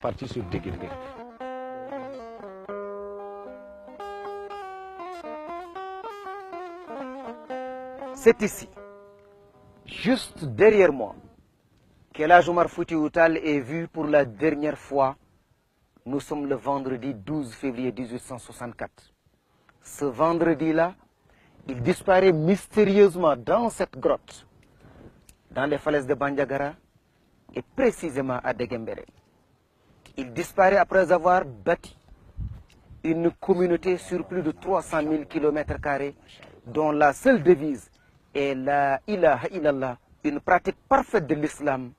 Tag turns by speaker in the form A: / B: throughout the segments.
A: parti sur Deguembéré.
B: C'est ici, juste derrière moi, que l'Hadj Omar Foutiyou Tall est vu pour la dernière fois. Nous sommes le vendredi 12 février 1864. Ce vendredi-là, il disparaît mystérieusement dans cette grotte, dans les falaises de Bandiagara et précisément à Deguembéré. Il disparaît après avoir bâti une communauté sur plus de 300 000 km², dont la seule devise est la ilaha illallah, une pratique parfaite de l'islam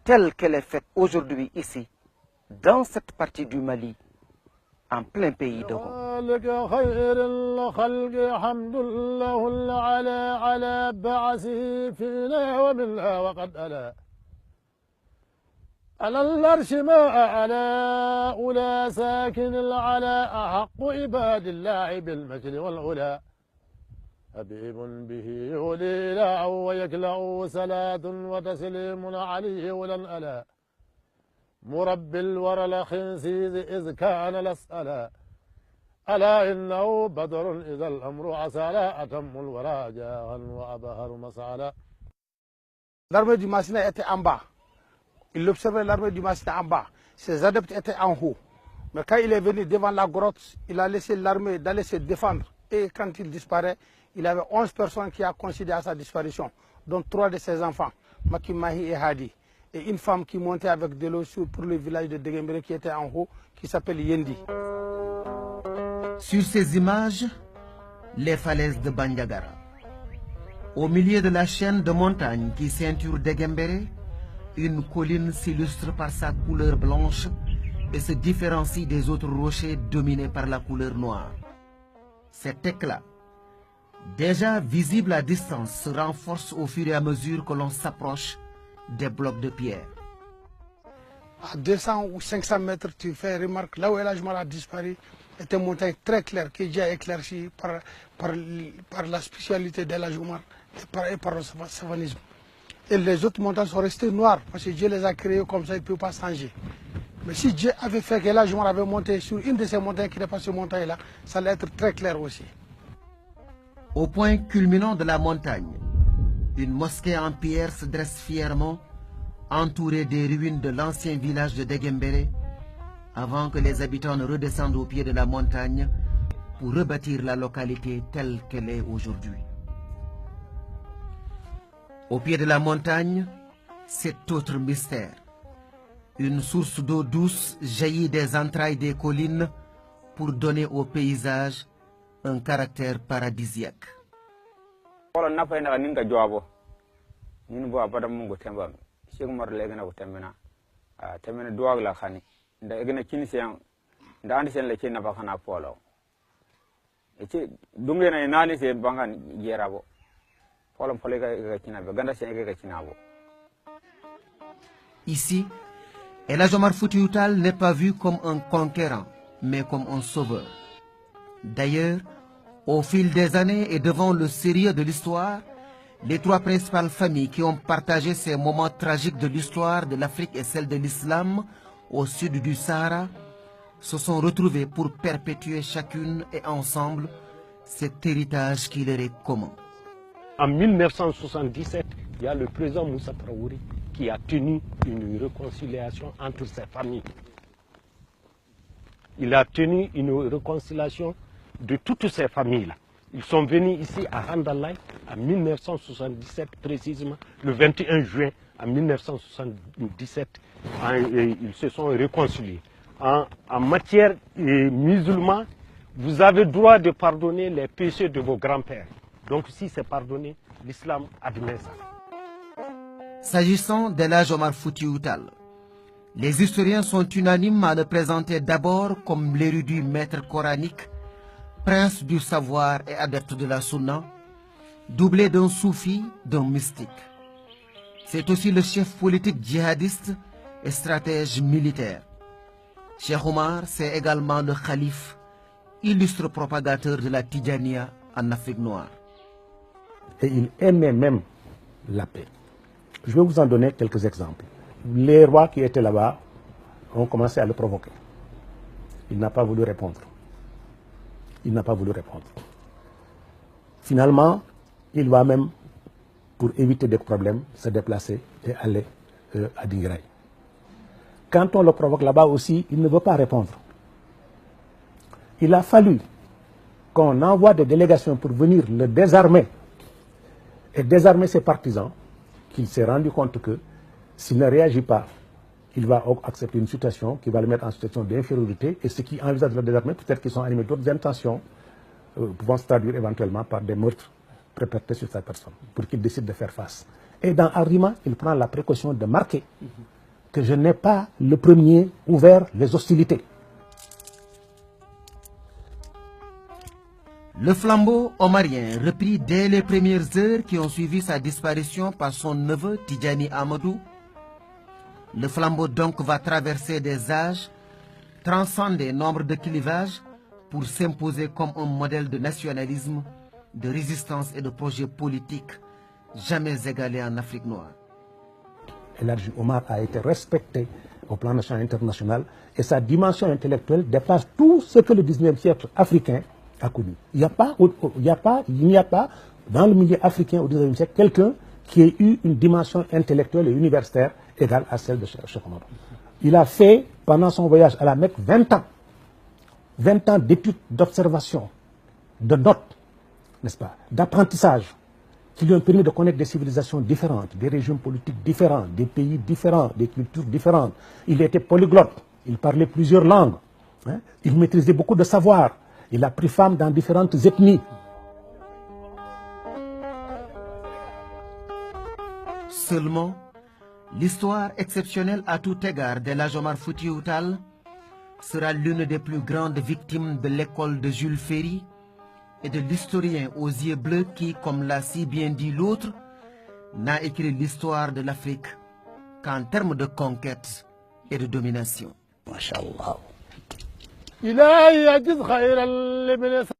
B: telle qu'elle est faite aujourd'hui ici, dans cette partie du Mali, en plein pays de Rome.
C: على العرش ما على أولى ساكن العلا أحق عباد الله بالمجد والعلا حبيب به يولي لا ويكلأ صلاة وتسليم عليه ولن ألا مربي الورى الخنسيز إذ كان الأسألا ألا إنه بدر إذا الأمر عسالا أتم الورى جاها وأبهر مسعلا.
D: L'armée du Massina était en bas. Il observait l'armée du Massina en bas. Ses adeptes étaient en haut. Mais quand il est venu devant la grotte, il a laissé l'armée d'aller se défendre. Et quand il disparaît, il avait 11 personnes qui ont considéré à sa disparition, dont 3 de ses enfants, Maki, Mahi et Hadi. Et une femme qui montait avec de l'eau pour le village de Deguembéré qui était en haut, qui s'appelle Yendi.
B: Sur ces images, les falaises de Bandiagara. Au milieu de la chaîne de montagnes qui ceinture Deguembéré, une colline s'illustre par sa couleur blanche et se différencie des autres rochers dominés par la couleur noire. Cet éclat, déjà visible à distance, se renforce au fur et à mesure que l'on s'approche des blocs de pierre.
D: À 200 ou 500 mètres, tu fais remarque, là où El Hadj Omar a disparu, est une montagne très claire qui est déjà éclaircie par la spécialité d'El Hadj Omar et par le savanisme. Et les autres montagnes sont restées noires parce que Dieu les a créées comme ça, il ne peut pas changer. Mais si Dieu avait fait que El Hadj Omar avait monté sur une de ces montagnes qui n'est pas cette montagne-là, ça allait être très clair aussi.
B: Au point culminant de la montagne, une mosquée en pierre se dresse fièrement, entourée des ruines de l'ancien village de Deguembéré, avant que les habitants ne redescendent au pied de la montagne pour rebâtir la localité telle qu'elle est aujourd'hui. Au pied de la montagne, cet autre mystère. Une source d'eau douce jaillit des entrailles des collines pour donner au paysage un caractère paradisiaque. Ici, El Hadj Omar Foutiyou Tall n'est pas vu comme un conquérant, mais comme un sauveur. D'ailleurs, au fil des années et devant le sérieux de l'histoire, les 3 principales familles qui ont partagé ces moments tragiques de l'histoire de l'Afrique et celle de l'islam au sud du Sahara se sont retrouvées pour perpétuer chacune et ensemble cet héritage qui leur est commun.
A: En 1977, il y a le président Moussa Traoré qui a tenu une réconciliation entre ces familles. Il a tenu une réconciliation de toutes ces familles-là. Ils sont venus ici à Handalay en 1977, précisément le 21 juin en 1977. Ils se sont réconciliés. En matière musulmane, vous avez droit de pardonner les péchés de vos grands-pères. Donc si c'est pardonné, l'islam admet ça.
B: S'agissant d'El Hadj Omar Foutiyou Tall, les historiens sont unanimes à le présenter d'abord comme l'érudit maître coranique, prince du savoir et adepte de la sunna, doublé d'un soufi, d'un mystique. C'est aussi le chef politique djihadiste et stratège militaire. Cheikh Omar, c'est également le calife, illustre propagateur de la Tidjania en Afrique noire.
A: Et il aimait même la paix. Je vais vous en donner quelques exemples. Les rois qui étaient là-bas, ont commencé à le provoquer. Il n'a pas voulu répondre. Il n'a pas voulu répondre. Finalement, il va même, pour éviter des problèmes, se déplacer et aller à Dinguiraye. Quand on le provoque là-bas aussi, il ne veut pas répondre. Il a fallu qu'on envoie des délégations pour venir le désarmer et désarmer ses partisans, qu'il s'est rendu compte que s'il ne réagit pas, il va accepter une situation qui va le mettre en situation d'infériorité, et ceux qui envisagent de le désarmer, peut-être qu'ils sont animés d'autres intentions, pouvant se traduire éventuellement par des meurtres perpétrés sur sa personne, pour qu'il décide de faire face. Et dans Arima, il prend la précaution de marquer que je n'ai pas le premier ouvert les hostilités.
B: Le flambeau omarien, repris dès les premières heures qui ont suivi sa disparition par son neveu Tidjani Amadou, le flambeau donc va traverser des âges, transcender nombre de clivages pour s'imposer comme un modèle de nationalisme, de résistance et de projet politique jamais égalé en Afrique noire.
A: El Hadji Omar a été respecté au plan national et international, et sa dimension intellectuelle dépasse tout ce que le 19e siècle africain a connu. Il n'y a pas dans le milieu africain au 19e siècle quelqu'un qui ait eu une dimension intellectuelle et universitaire égale à celle de Cheikh Omar. Il a fait, pendant son voyage à la Mecque, 20 ans d'études, d'observation, de notes, n'est-ce pas, d'apprentissage, qui lui ont permis de connaître des civilisations différentes, des régimes politiques différents, des pays différents, des cultures différentes. Il était polyglotte, il parlait plusieurs langues, hein? Il maîtrisait beaucoup de savoirs, il a pris femme dans différentes ethnies.
B: Seulement, l'histoire exceptionnelle à tout égard d'El Hadji Omar Foutiyou Tall sera l'une des plus grandes victimes de l'école de Jules Ferry et de l'historien aux yeux bleus qui, comme l'a si bien dit l'autre, n'a écrit l'histoire de l'Afrique qu'en termes de conquête et de domination.
A: Masha'Allah.